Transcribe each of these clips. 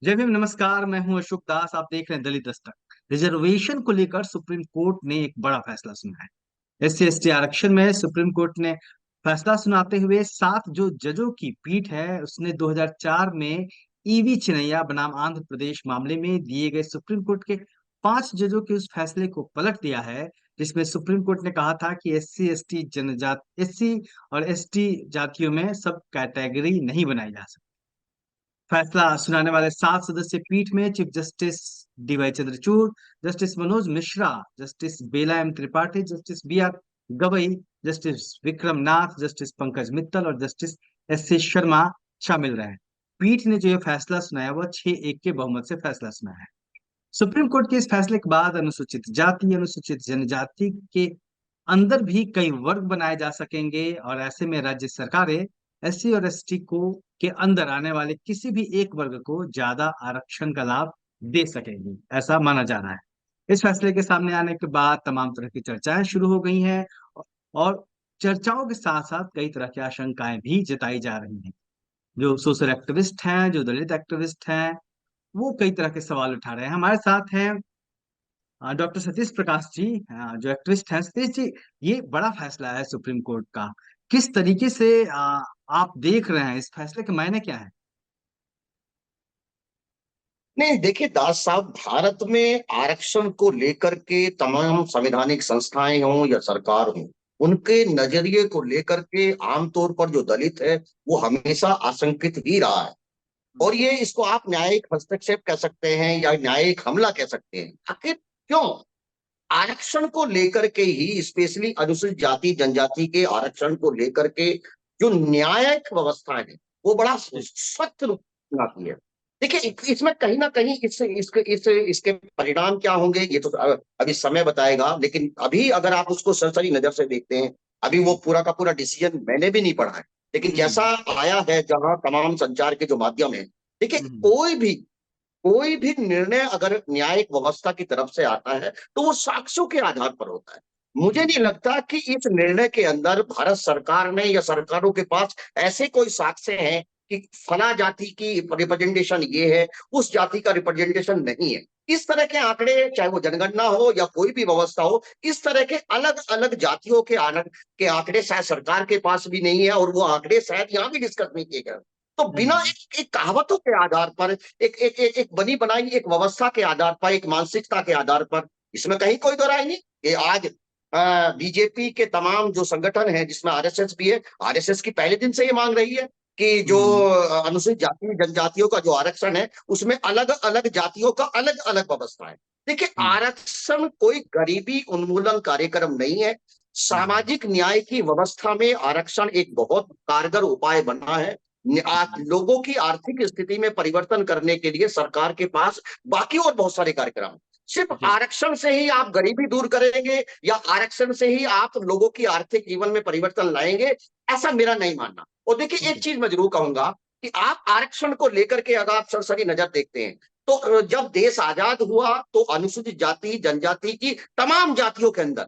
जय भीम, नमस्कार। मैं हूं अशोक दास। आप देख रहे हैं दलित दस्तक। रिजर्वेशन को लेकर सुप्रीम कोर्ट ने एक बड़ा फैसला सुना है। एससी एसटी आरक्षण में सुप्रीम कोर्ट ने फैसला सुनाते हुए 7 जजों की पीठ है, उसने 2004 में ईवी चिनैया बनाम आंध्र प्रदेश मामले में दिए गए सुप्रीम कोर्ट के 5 जजों के उस फैसले को पलट दिया है, जिसमें सुप्रीम कोर्ट ने कहा था कि एससी और एसटी जातियों में सब कैटेगरी नहीं बनाई जा सकती। फैसला सुनाने वाले 7 सदस्यीय पीठ में chief justice DY Chandrachud, justice Manoj Mishra, justice Bela M Tripathi, justice B R Gavai, justice Vikram Nath, justice Pankaj Mittal और जस्टिस एस सी शर्मा शामिल रहे। पीठ ने जो ये फैसला सुनाया वह 6-1 के बहुमत से फैसला सुनाया है। सुप्रीम कोर्ट के इस फैसले के बाद अनुसूचित जाति, अनुसूचित जनजाति के अंदर भी कई वर्ग बनाए जा सकेंगे और ऐसे में राज्य सरकारें एससी और एसटी को के अंदर आने वाले किसी भी एक वर्ग को ज्यादा आरक्षण का लाभ दे सकेंगी, ऐसा माना जा रहा है। इस फैसले के सामने आने के बाद तमाम तरह की चर्चाएं शुरू हो गई हैं और चर्चाओं के साथ साथ कई तरह की आशंकाएं भी जताई जा रही हैं। जो सोशल एक्टिविस्ट हैं, जो दलित एक्टिविस्ट हैं, वो कई तरह के सवाल उठा रहे हैं। हमारे साथ हैं डॉक्टर सतीश प्रकाश जी, जो एक्टिविस्ट हैं। सतीश जी, ये बड़ा फैसला है सुप्रीम कोर्ट का। किस तरीके से आप देख रहे हैं इस फैसले के मायने क्या है? नहीं, देखिए दास साहब, भारत में आरक्षण को लेकर के तमाम संवैधानिक संस्थाएं हों या सरकार हो, उनके नजरिए को लेकर के आमतौर पर जो दलित है वो हमेशा आशंकित ही रहा है। और ये इसको आप न्यायिक हस्तक्षेप कह सकते हैं या न्यायिक हमला कह सकते हैं। आखिर क्यों? आरक्षण को लेकर के ही, स्पेशली अनुसूचित जाति जनजाति के आरक्षण को लेकर के जो न्यायिक व्यवस्था है वो बड़ा सख्त रूप में आती है। देखिए, इसमें कहीं ना कहीं इसके परिणाम क्या होंगे ये तो अभी समय बताएगा, लेकिन अभी अगर आप उसको सरसरी नजर से देखते हैं, अभी वो पूरा का पूरा डिसीजन मैंने भी नहीं पढ़ा है, लेकिन जैसा हम्म। आया है जहां तमाम संचार के जो माध्यम है, देखिए हम्म। कोई भी निर्णय अगर न्यायिक व्यवस्था की तरफ से आता है तो वो साक्ष्यों के आधार पर होता है। मुझे हम्म। नहीं लगता कि इस निर्णय के अंदर भारत सरकार ने या सरकारों के पास ऐसे कोई साक्ष्य हैं कि फला जाति की रिप्रेजेंटेशन ये है, उस जाति का रिप्रेजेंटेशन नहीं है। इस तरह के आंकड़े, चाहे वो जनगणना हो या कोई भी व्यवस्था हो, इस तरह के अलग अलग जातियों के आंकड़े शायद सरकार के पास भी नहीं है, और वो आंकड़े शायद यहाँ भी डिस्कस नहीं किए गए। तो बिना हम्म। एक कहावतों के आधार पर, एक बनी बनाई एक व्यवस्था के आधार पर, एक मानसिकता के आधार पर, इसमें कहीं कोई दो राय नहीं। ये आज बीजेपी के तमाम जो संगठन है, जिसमें आरएसएस भी है, आरएसएस की पहले दिन से ये मांग रही है कि जो हम्म। अनुसूचित जाति जनजातियों का जो आरक्षण है उसमें अलग अलग जातियों का अलग अलग व्यवस्था है। देखिए, हम्म। आरक्षण कोई गरीबी उन्मूलन कार्यक्रम नहीं है। हम्म। सामाजिक न्याय की व्यवस्था में आरक्षण एक बहुत कारगर उपाय बना है। लोगों की आर्थिक स्थिति में परिवर्तन करने के लिए सरकार के पास बाकी और बहुत सारे कार्यक्रम हैं। सिर्फ जी। आरक्षण से ही आप गरीबी दूर करेंगे या आरक्षण से ही आप लोगों की आर्थिक जीवन में परिवर्तन लाएंगे, ऐसा मेरा नहीं मानना। और देखिए, एक जी। चीज मैं जरूर कहूंगा कि आप आरक्षण को लेकर के अगर आप सरसरी नजर देखते हैं, तो जब देश आजाद हुआ तो अनुसूचित जाति जनजाति की तमाम जातियों के अंदर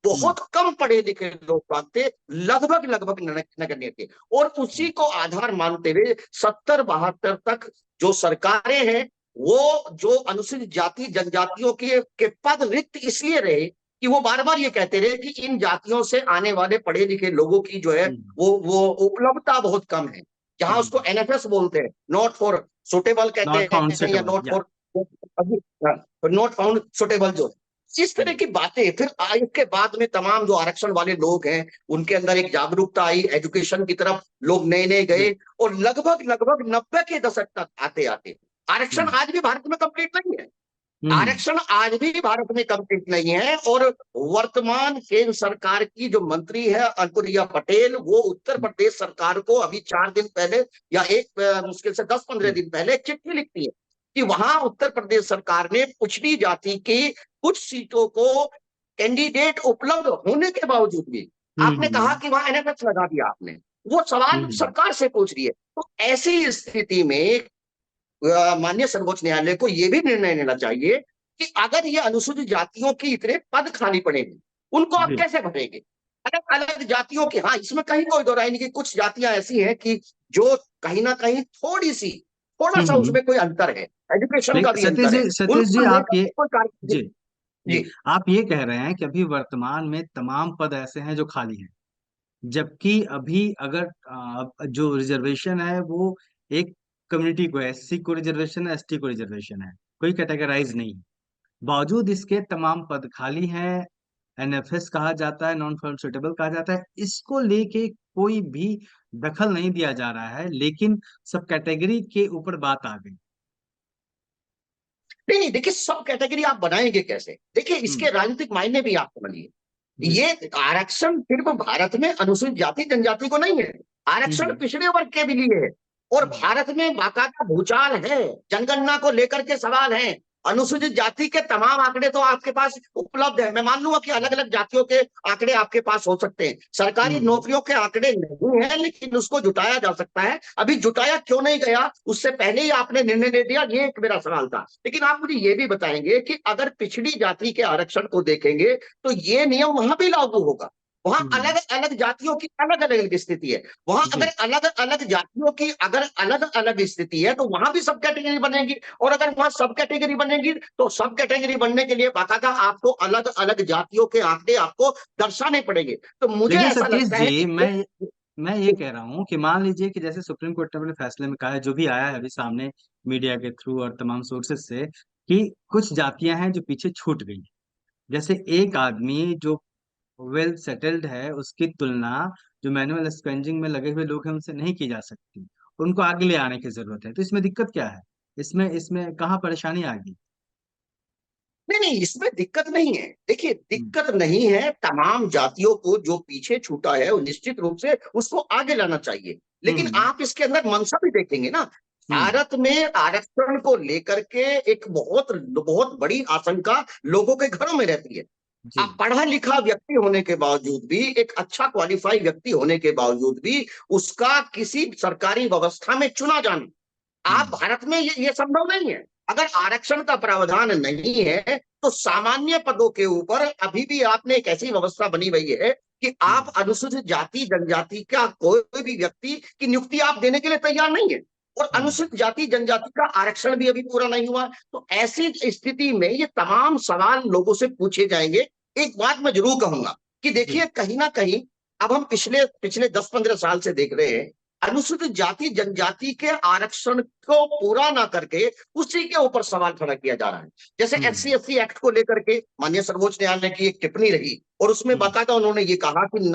हम्म। बहुत कम पढ़े लिखे लोग थे, लगभग लगभग नगण्य थे। और उसी को आधार मानते हुए 70-72 तक जो सरकारें हैं, वो जो अनुसूचित जाति जनजातियों के पद रिक्त इसलिए रहे कि वो बार बार ये कहते रहे कि इन जातियों से आने वाले पढ़े लिखे लोगों की जो है हम्म। वो उपलब्धता बहुत कम है। जहां हम्म। उसको एनएफएस बोलते हैं, नॉट फॉर सुटेबल कहते नॉट फाउंड हैं, या सुटेबल, नॉट या। फॉर नॉट फाउंड सुटेबल जो है। इस तरह की बातें फिर आयोग के बाद में तमाम जो आरक्षण वाले लोग हैं उनके अंदर एक जागरूकता आई, एजुकेशन की तरफ लोग नए नए जी। गए, और लगभग लगभग 90 के दशक तक आते आते आरक्षण हम्म। आज भी भारत में कंप्लीट नहीं है। हम्म। आरक्षण आज भी भारत में कंप्लीट नहीं है। और वर्तमान केंद्र सरकार की जो मंत्री है अनुप्रिया पटेल, वो उत्तर प्रदेश सरकार को अभी 4 दिन पहले या एक मुश्किल से 10-15 जी। दिन पहले एक चिट्ठी लिखती है कि वहां उत्तर प्रदेश सरकार ने पिछड़ी जाति की कुछ सीटों को कैंडिडेट उपलब्ध होने के बावजूद भी, आपने कहा हम्म। कि वहां एनएफएस लगा दिया आपने। वो सवाल हम्म। सरकार से पूछ रही है। तो ऐसी स्थिति में माननीय सर्वोच्च न्यायालय को यह भी निर्णय लेना चाहिए कि अगर ये अनुसूचित जातियों की इतने पद खाली पड़ेंगे, उनको आप जी। कैसे भरेंगे? अलग अलग जातियों के, हाँ, इसमें कहीं कोई दो राय नहीं कि कुछ जातियां ऐसी हैं कि जो कहीं ना कहीं थोड़ा सा हम्म। उसमें कोई अंतर है, एजुकेशन का लेकिन भी अंतर है, सतीश जी उनको आप लेकर ये, के कोई कार्य। जी जी, जी। आप ये कह रहे हैं कि अभी वर्तमान में तमाम पद ऐसे हैं जो खाली हैं, जबकि अभी अगर जो रिजर्वेशन है वो एक कम्युनिटी को, एससी को रिजर्वेशन है, एसटी को रिजर्वेशन है, कोई कैटेगराइज नहीं है। बावजूद इसके तमाम पद खाली हैं, एनएफएस कहा जाता है, नॉन फॉर्म सुटेबल कहा जाता है, इसको लेके कोई भी दखल नहीं दिया जा रहा है, लेकिन सब कैटेगरी के ऊपर बात आ गई। नहीं नहीं, देखिए सब कैटेगरी आप बनाएंगे कैसे, देखिए हम्म। इसके राजनीतिक मायने भी आप समझिए। जी। ये आरक्षण सिर्फ भारत में अनुसूचित जाति जनजाति को नहीं है, आरक्षण हम्म। पिछड़े वर्ग के भी लिए है। और हम्म। भारत में बाकायदा भूचाल है, जनगणना को लेकर के सवाल है। अनुसूचित जाति के तमाम आंकड़े तो आपके पास उपलब्ध है, मैं मान लूंगा कि अलग अलग जातियों के आंकड़े आपके पास हो सकते हैं, सरकारी हम्म। नौकरियों के आंकड़े नहीं है, लेकिन उसको जुटाया जा सकता है। अभी जुटाया क्यों नहीं गया, उससे पहले ही आपने निर्णय ले दिया, ये एक मेरा सवाल था। लेकिन आप मुझे ये भी बताएंगे कि अगर पिछड़ी जाति के आरक्षण को देखेंगे तो ये नियम वहां भी लागू होगा। वहां हम्म। अलग अलग जातियों की अलग अलग स्थिति है, वहां अगर जी। अलग अलग जातियों की अगर अलग अलग स्थिति है तो वहां भी सब कैटेगरी बनेगी। और अगर वहां सब कैटेगरी बनेगी तो सब कैटेगरी बनने के लिए बाकायदा आपको अलग अलग जातियों के आंकड़े आपको दर्शाने पड़ेंगे। तो मुझे लेकिन ऐसा सतीश लगता है जी, कि मैं ये कह रहा हूँ कि मान लीजिए कि जैसे सुप्रीम कोर्ट ने अपने फैसले में कहा है, जो भी आया है अभी सामने मीडिया के थ्रू और तमाम सोर्सेस से, कि कुछ जातियां हैं जो पीछे छूट गई। जैसे एक आदमी जो वेल सेटल्ड है, उसकी तुलना जो मैनुअल स्क्वेंजिंग में लगे हुए लोग हैं उनसे नहीं की जा सकती, उनको आगे ले आने की जरूरत है। तो इसमें दिक्कत क्या है? इसमें इसमें कहाँ परेशानी आ गई? नहीं नहीं, इसमें दिक्कत नहीं है, देखिए हम्म। दिक्कत नहीं है, तमाम जातियों को जो पीछे छूटा है वो निश्चित रूप से उसको आगे लाना चाहिए। लेकिन हम्म। आप इसके अंदर मंशा भी देखेंगे ना, हम्म। भारत में आरक्षण को लेकर के एक बहुत बहुत बड़ी आशंका लोगों के घरों में रहती है। जी। आप पढ़ा लिखा व्यक्ति होने के बावजूद भी, एक अच्छा क्वालिफाई व्यक्ति होने के बावजूद भी उसका किसी सरकारी व्यवस्था में चुना जाना, आप हम्म। भारत में ये संभव नहीं है। अगर आरक्षण का प्रावधान नहीं है तो सामान्य पदों के ऊपर अभी भी आपने एक ऐसी व्यवस्था बनी हुई है कि हम्म। आप अनुसूचित जाति जनजाति का कोई भी व्यक्ति की नियुक्ति आप देने के लिए तैयार नहीं है। और हम्म। अनुसूचित जाति जनजाति का आरक्षण भी अभी पूरा नहीं हुआ, तो ऐसी स्थिति में ये तमाम सवाल लोगों से पूछे जाएंगे। एक बात मैं जरूर कहूंगा कि जी। देखिए कहीं ना कहीं अब हम पिछले पिछले 10-15 साल से देख रहे हैं, अनुसूचित जाति जनजाति के आरक्षण को पूरा ना करके उसी के ऊपर सवाल खड़ा किया जा रहा है। जैसे हम्म। SC/ST एक्ट को लेकर के माननीय सर्वोच्च न्यायालय की एक टिप्पणी रही और उसमें हम्म। बाकायदा उन्होंने ये कहा कि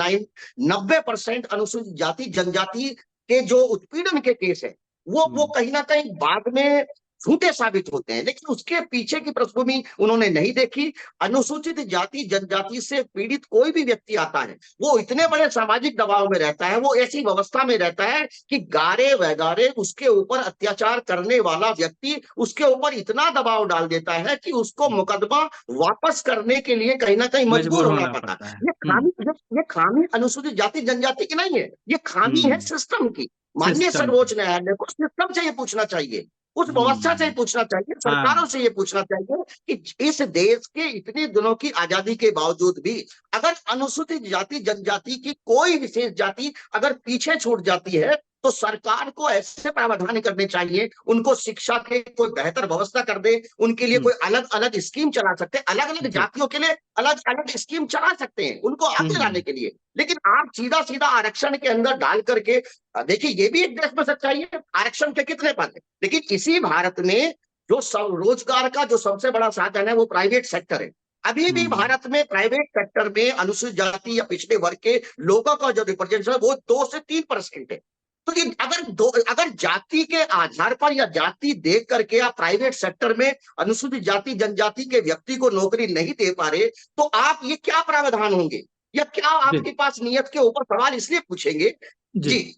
90% अनुसूचित जाति जनजाति के जो उत्पीड़न के केस है वो हम्म। कहीं ना कहीं बाद में झूठे साबित होते हैं, लेकिन उसके पीछे की पृष्ठभूमि उन्होंने नहीं देखी। अनुसूचित जाति जनजाति से पीड़ित कोई भी व्यक्ति आता है वो इतने बड़े सामाजिक दबाव में रहता है, वो ऐसी व्यवस्था में रहता है कि गारे वगारे उसके ऊपर अत्याचार करने वाला व्यक्ति उसके ऊपर इतना दबाव डाल देता है कि उसको हम्म। मुकदमा वापस करने के लिए कहीं ना कहीं मजबूर मजबूर होना होना पड़ता पड़ता है। है। ये खामी अनुसूचित जाति जनजाति की नहीं है, ये खामी है हम्म। सिस्टम की। माननीय सिस्टम की। सर्वोच्च न्यायालय को सिस्टम से ये पूछना चाहिए, उस व्यवस्था से हम्म। पूछना चाहिए, सरकारों हाँ। से ये पूछना चाहिए कि इस देश के इतने दिनों की आजादी के बावजूद भी अगर अनुसूचित जाति जनजाति की कोई विशेष जाति अगर पीछे छूट जाती है तो सरकार को ऐसे प्रावधान करने चाहिए, उनको शिक्षा के कोई बेहतर व्यवस्था कर दे, उनके लिए हम्म। कोई अलग अलग स्कीम चला सकते हैं, अलग अलग जी। जातियों के लिए अलग अलग स्कीम चला सकते हैं उनको आगे हम्म। लाने के लिए। लेकिन आप सीधा सीधा आरक्षण के अंदर डाल करके, देखिए ये भी एक देश में सच्चाई है, आरक्षण के कितने पद है, लेकिन इसी भारत में जो सब रोजगार का जो सबसे बड़ा साधन है वो प्राइवेट सेक्टर है। अभी भी हम्म। भारत में प्राइवेट सेक्टर में अनुसूचित जाति या पिछड़े वर्ग के लोगों का जो रिप्रेजेंटेशन है वो 2 से 3% है। तो ये अगर जाति के आधार पर या जाति देख करके आप प्राइवेट सेक्टर में अनुसूचित जाति जनजाति के व्यक्ति को नौकरी नहीं दे पा रहे तो आप ये क्या प्रावधान होंगे, या क्या जी। आपके पास नियत के ऊपर सवाल इसलिए पूछेंगे। जी। जी।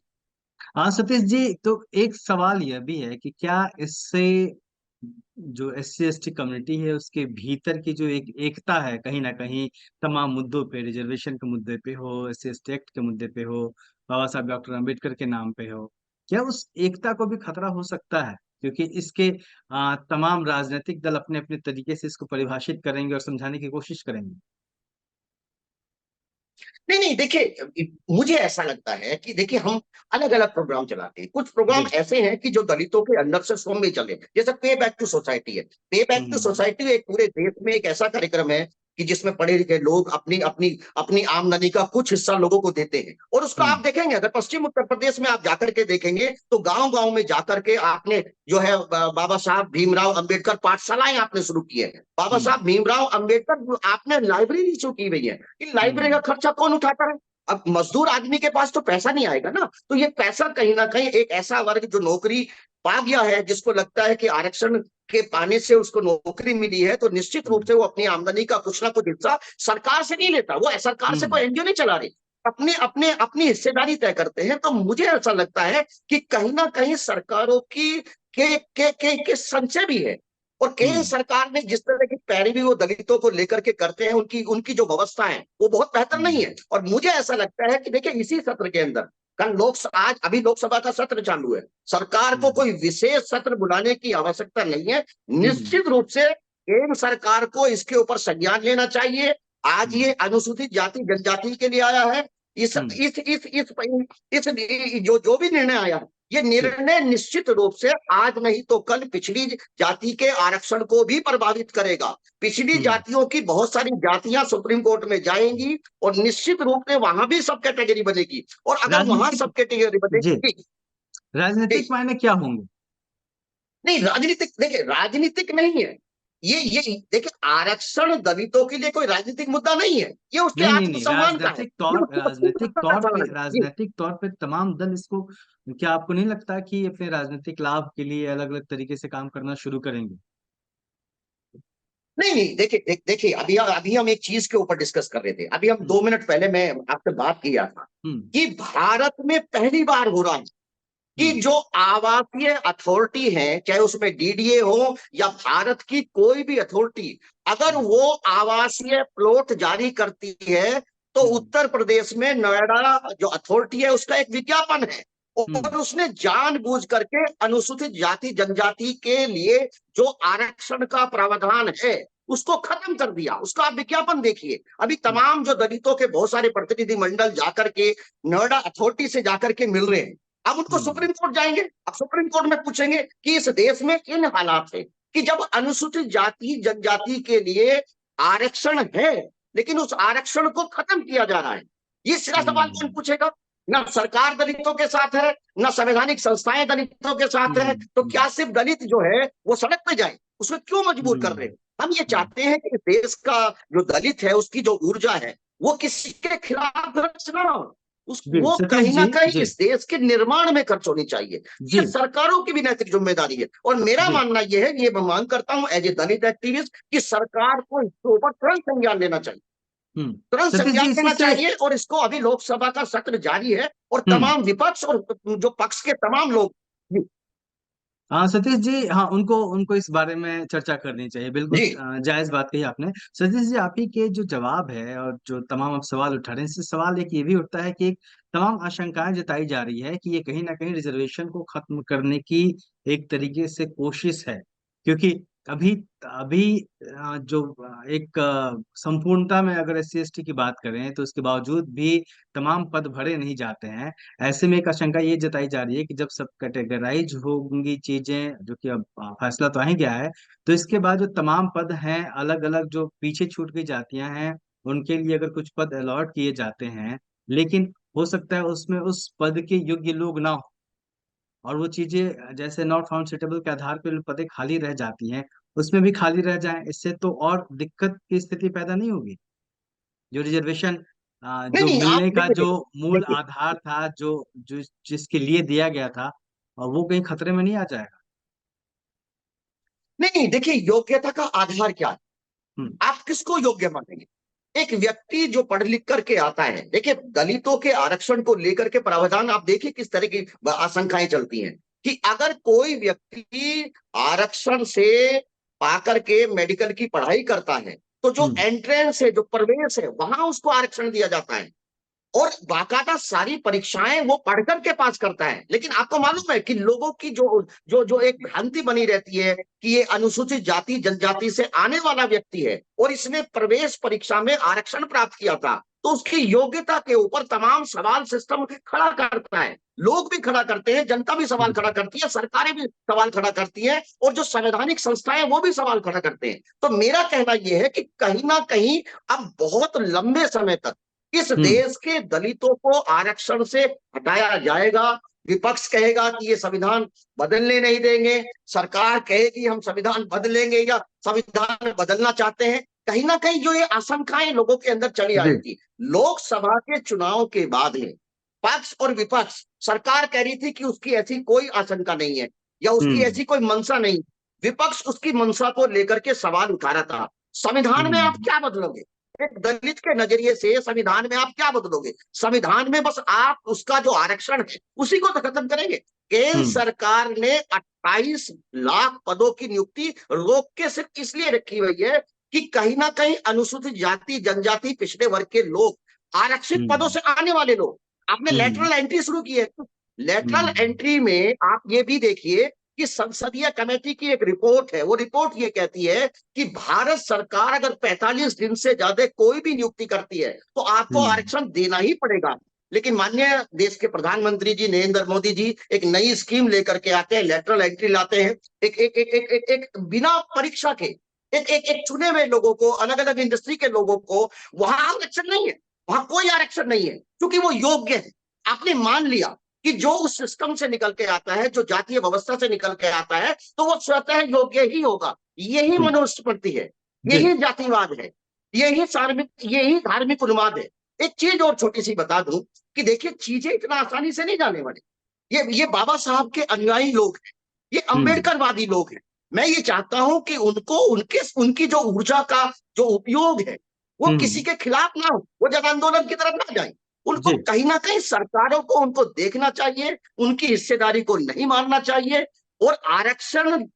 हाँ सतीश जी, तो एक सवाल यह भी है कि क्या इससे जो SC ST कम्युनिटी है उसके भीतर की जो एक एकता है, कहीं ना कहीं तमाम मुद्दों पे, रिजर्वेशन के मुद्दे पे हो, SC ST एक्ट के मुद्दे पे हो, बाबा साहब डॉक्टर अम्बेडकर के नाम पे हो, क्या उस एकता को भी खतरा हो सकता है? क्योंकि इसके तमाम राजनीतिक दल अपने अपने तरीके से इसको परिभाषित करेंगे और समझाने की कोशिश करेंगे। नहीं नहीं, देखिए मुझे ऐसा लगता है कि देखिए हम अलग अलग प्रोग्राम चलाते हैं। कुछ प्रोग्राम जी। ऐसे हैं कि जो दलितों के अंदर से स्वयं में चले, जैसे पे बैक टू सोसाइटी है। पे बैक टू हम्म। सोसाइटी एक पूरे देश में एक ऐसा कार्यक्रम है कि जिसमें पढ़े लिखे लोग अपनी अपनी अपनी आमदनी का कुछ हिस्सा लोगों को देते हैं। और उसका आप हम्म। देखेंगे, अगर पश्चिम उत्तर प्रदेश में आप जाकर के देखेंगे तो गांव गांव में जाकर के आपने जो है बाबा साहब भीमराव अंबेडकर पाठशालाएं आपने शुरू की है। बाबा हम्म। साहब भीमराव अंबेडकर आपने लाइब्रेरी शुरू की हुई है। इन लाइब्रेरी का हम्म। खर्चा कौन उठाता है? अब मजदूर आदमी के पास तो पैसा नहीं आएगा ना। तो ये पैसा कहीं ना कहीं एक ऐसा वर्ग जो नौकरी पा गया है, जिसको लगता है कि आरक्षण के पाने से उसको नौकरी मिली है, तो निश्चित रूप हम्म। से वो अपनी आमदनी का कुछ ना कुछ हिस्सा सरकार से नहीं लेता। वो सरकार से कोई हम्म। एनजीओ नहीं चला रही, अपने अपने अपनी हिस्सेदारी तय करते हैं। तो मुझे ऐसा लगता है कि कहीं ना कहीं सरकारों की के संचय भी है। और केंद्र हम्म। सरकार ने जिस तरह की पैरवी वो दलितों को लेकर के करते हैं, उनकी उनकी जो व्यवस्था है वो बहुत बेहतर नहीं हम्म। है। और मुझे ऐसा लगता है कि देखिए इसी सत्र के अंदर, कल आज अभी लोकसभा का सत्र चालू है, सरकार को हम्म। कोई विशेष सत्र बुलाने की आवश्यकता नहीं है। हम्म। निश्चित रूप से केंद्र सरकार को इसके ऊपर संज्ञान लेना चाहिए। आज हम्म। ये अनुसूचित जाति जनजाति के लिए आया है। इस हम्म। इस इस इस, इस, इस जो जो भी निर्णय आया है, ये जी। निर्णय निश्चित रूप से आज नहीं तो कल पिछड़ी जाति के आरक्षण को भी प्रभावित करेगा। पिछड़ी हम्म। जातियों की बहुत सारी जातियां सुप्रीम कोर्ट में जाएंगी और निश्चित रूप से वहां भी सब कैटेगरी बनेगी। और अगर वहां राजनीतिक। सब कैटेगरी जी। बनेगी, राजनीतिक जी, मायने क्या होंगे? नहीं राजनीतिक, देखिए राजनीतिक नहीं है ये देखिए आरक्षण दलितों के लिए कोई राजनीतिक मुद्दा नहीं है। ये उसके नहीं नहीं नहीं, आत्मसम्मान का है, ये उसकी व्यक्तिगत का सवाल है जी। राजनीतिक तौर पे तमाम दल इसको, क्या आपको नहीं लगता कि अपने राजनीतिक लाभ के लिए अलग अलग तरीके से काम करना शुरू करेंगे? नहीं नहीं, देखिए अभी अभी हम एक चीज के ऊपर डिस्कस कर रहे थे। अभी हम हम्म। 2 मिनट पहले मैं आपसे बात किया था हम्म। कि भारत में पहली बार हो रहा है कि हम्म। जो आवासीय अथॉरिटी है, चाहे उसमें डीडीए हो या भारत की कोई भी अथॉरिटी, अगर हम्म। वो आवासीय प्लॉट जारी करती है तो हम्म। उत्तर प्रदेश में नोएडा जो अथॉरिटी है उसका एक विज्ञापन है। हम्म। और उसने जानबूझ करके अनुसूचित जाति जनजाति के लिए जो आरक्षण का प्रावधान है उसको खत्म कर दिया। उसका आप विज्ञापन देखिए। अभी हम्म। तमाम जो दलितों के बहुत सारे प्रतिनिधि मंडल जाकर के नोएडा अथॉरिटी से जाकर के मिल रहे हैं। अब उनको हम्म। सुप्रीम कोर्ट जाएंगे, अब सुप्रीम कोर्ट में पूछेंगे कि इस देश में इन हालात है कि जब अनुसूचित जाति जनजाति के लिए आरक्षण है, लेकिन उस आरक्षण को खत्म किया जा रहा है, ये सीधा सवाल कौन हम्म। पूछेगा? ना सरकार दलितों के साथ है, ना संवैधानिक संस्थाएं दलितों के साथ है। तो हम्म। क्या सिर्फ दलित जो है वो सड़क पे जाए? उसमें क्यों मजबूर कर रहे हम्म। हैं? हम ये हम्म। चाहते हैं कि देश का जो दलित है उसकी जो ऊर्जा है वो किसी के खिलाफ खर्च ना हो, उस जी वो सतीश कहीं ना जी। कहीं जी। इस देश के निर्माण में खर्च होनी चाहिए। जी। ये सरकारों की भी नैतिक जिम्मेदारी है। और मेरा जी। मानना यह है, ये मैं मांग करता हूं एज ए दलित एक्टिविस्ट, कि सरकार को इसके ऊपर तुरंत संज्ञान लेना चाहिए। हम्म। तुरंत सतीश संज्ञान जी लेना इससे। चाहिए। और इसको अभी लोकसभा का सत्र जारी है और हम्म। तमाम विपक्ष और जो पक्ष के तमाम लोग जी, हाँ सतीश जी, हाँ उनको उनको इस बारे में चर्चा करनी चाहिए, बिल्कुल जी, जायज बात कही आपने। सतीश जी, आप ही के जो जवाब है और जो तमाम आप सवाल उठा रहे हैं, इससे सवाल एक ये भी उठता है कि एक तमाम आशंकाएं जताई जा रही है कि ये कहीं ना कहीं रिजर्वेशन को खत्म करने की एक तरीके से कोशिश है। क्योंकि अभी अभी जो एक संपूर्णता में अगर एस सी एस टी की बात करें तो उसके बावजूद भी तमाम पद भरे नहीं जाते हैं। ऐसे में एक आशंका ये जताई जा रही है कि जब सब कैटेगराइज होंगी चीजें, जो कि अब फैसला तो आ ही गया है, तो इसके बाद जो तमाम पद हैं अलग अलग जो पीछे छूट गई जातियां हैं उनके लिए अगर कुछ पद अलॉट किए जाते हैं, लेकिन हो सकता है उसमें उस पद के योग्य लोग ना हो, और वो चीजें जैसे नॉट फाउंड सुटेबल के आधार पर पदें खाली रह जाती हैं, उसमें भी खाली रह जाएं, इससे तो और दिक्कत की स्थिति पैदा नहीं होगी? जो रिजर्वेशन नहीं जो नहीं, आप मिलने का देखिए जो देखिए मूल देखिए आधार था, जो जो जिसके लिए दिया गया था, और वो कहीं खतरे में नहीं आ जाएगा? नहीं नहीं, देखिए योग्यता का आधार क्या है? हम्म। आप किसको योग्य मानेंगे? एक व्यक्ति जो पढ़ लिख करके आता है, देखिए दलितों के आरक्षण को लेकर के प्रावधान आप देखिए किस तरह की आशंकाएं चलती हैं कि अगर कोई व्यक्ति आरक्षण से पाकर के मेडिकल की पढ़ाई करता है तो जो हम्म। एंट्रेंस है, जो प्रवेश है, वहां उसको आरक्षण दिया जाता है। और बाकायदा सारी परीक्षाएं वो पढ़ करके पास करता है। लेकिन आपको मालूम है कि लोगों की जो जो जो एक भ्रांति बनी रहती है कि ये अनुसूचित जाति जनजाति से आने वाला व्यक्ति है और इसने प्रवेश परीक्षा में आरक्षण प्राप्त किया था, तो उसकी योग्यता के ऊपर तमाम सवाल सिस्टम खड़ा करता है। लोग भी खड़ा करते हैं, जनता भी सवाल खड़ा करती है, सरकारें भी सवाल खड़ा करती है, और जो संवैधानिक संस्थाएं वो भी सवाल खड़ा करते हैं। तो मेरा कहना यह है कि कहीं ना कहीं अब बहुत लंबे समय तक इस हम्म। देश के दलितों को आरक्षण से हटाया जाएगा। विपक्ष कहेगा कि ये संविधान बदलने नहीं देंगे, सरकार कहेगी हम संविधान बदलेंगे या संविधान बदलना चाहते हैं। कहीं ना कहीं जो ये आशंकाएं लोगों के अंदर चली जी। आई थी, लोकसभा के चुनाव के बाद में पक्ष और विपक्ष, सरकार कह रही थी कि उसकी ऐसी कोई आशंका नहीं है या उसकी हम्म। ऐसी कोई मंशा नहीं, विपक्ष उसकी मंशा को लेकर के सवाल उठा रहा था। संविधान में आप हम्म। क्या बदलोगे? एक दलित के नजरिए से संविधान में आप क्या बदलोगे? संविधान में बस आप उसका जो आरक्षण है उसी को तो खत्म करेंगे। केंद्र हम्म। सरकार ने 28 लाख पदों की नियुक्ति रोक के सिर्फ इसलिए रखी हुई है कि कहीं ना कहीं अनुसूचित जाति जनजाति पिछड़े वर्ग के लोग, आरक्षित पदों हम्म। से आने वाले लोग, आपने हम्म। लेटरल एंट्री शुरू की है। लेटरल हम्म। एंट्री में आप ये भी देखिए कि संसदीय कमेटी की एक रिपोर्ट है, वो रिपोर्ट ये कहती है कि भारत सरकार अगर 45 दिन से ज्यादा कोई भी नियुक्ति करती है तो आपको हम्म। आरक्षण देना ही पड़ेगा। लेकिन माननीय देश के प्रधानमंत्री जी नरेंद्र मोदी जी एक नई स्कीम लेकर के आते हैं, लेटरल एंट्री लाते हैं, एक एक एक एक, एक, एक बिना परीक्षा के एक एक एक चुने हुए लोगों को, अलग अलग इंडस्ट्री के लोगों को वहां आरक्षण नहीं है, वहां कोई आरक्षण नहीं है क्योंकि वो योग्य है। आपने मान लिया कि जो उस सिस्टम से निकल के आता है, जो जातीय व्यवस्था से निकल के आता है, तो वो स्वतः योग्य ही होगा। यही हम्म। मनुस्मृति है, जी। यही जातिवाद है, यही धार्मिक उन्माद है। एक चीज और छोटी सी बता दूं कि देखिए चीजें इतना आसानी से नहीं जाने वाली। ये बाबा साहब के अनुयायी लोग हैं, ये हम्म। अंबेडकरवादी लोग हैं। मैं ये चाहता हूं कि उनको उनके उनकी जो ऊर्जा का जो उपयोग है वो किसी हम्म। के खिलाफ ना हो, वो जन आंदोलन की तरफ ना जाए। उनको जी। कहीं ना कहीं सरकारों को उनको देखना चाहिए, उनकी हिस्सेदारी को नहीं मानना चाहिए। और आरक्षण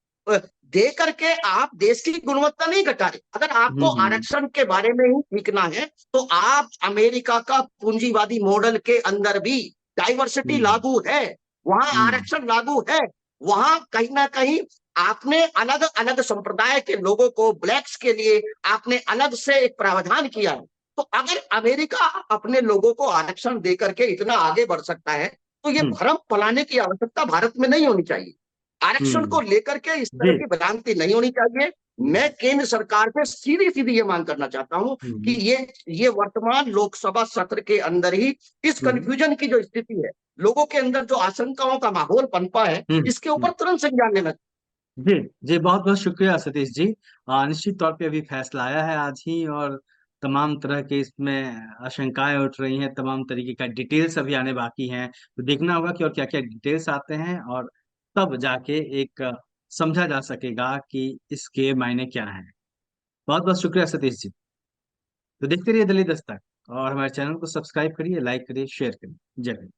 दे करके आप देश की गुणवत्ता नहीं घटा रहे। अगर आपको हम्म। आरक्षण के बारे में ही सीखना है तो आप अमेरिका का पूंजीवादी मॉडल के अंदर भी डाइवर्सिटी हम्म। लागू है, वहां हम्म। आरक्षण लागू है। वहां कहीं ना कहीं आपने अलग अलग संप्रदाय के लोगों को, ब्लैक्स के लिए आपने अलग से एक प्रावधान किया है। तो अगर अमेरिका अपने लोगों को आरक्षण देकर के इतना आगे बढ़ सकता है तो ये हम्म। भ्रम फैलाने की आवश्यकता भारत में नहीं होनी चाहिए। आरक्षण को हम्म। लेकर के इस तरह जी। की भ्रांति नहीं होनी चाहिए। मैं केंद्र सरकार से सीधी सीधी ये मांग करना चाहता हूं कि हम्म। ये वर्तमान लोकसभा सत्र के अंदर ही इस हम्म। कंफ्यूजन की जो स्थिति है, लोगों के अंदर जो आशंकाओं का माहौल पनपा है, हम्म। इसके ऊपर तुरंत संज्ञान लेना। जी। जी, बहुत बहुत शुक्रिया सतीश जी। निश्चित तौर पे अभी फैसला आया है आज ही, और तमाम तरह के इसमें आशंकाएं उठ रही हैं, तमाम तरीके का डिटेल्स अभी आने बाकी हैं, तो देखना होगा कि और क्या क्या डिटेल्स आते हैं, और तब जाके एक समझा जा सकेगा कि इसके मायने क्या हैं। बहुत बहुत शुक्रिया सतीश जी। तो देखते रहिए दिल्ली दस्तक, और हमारे चैनल को सब्सक्राइब करिए, लाइक करिए, शेयर करिए। जय हिंद।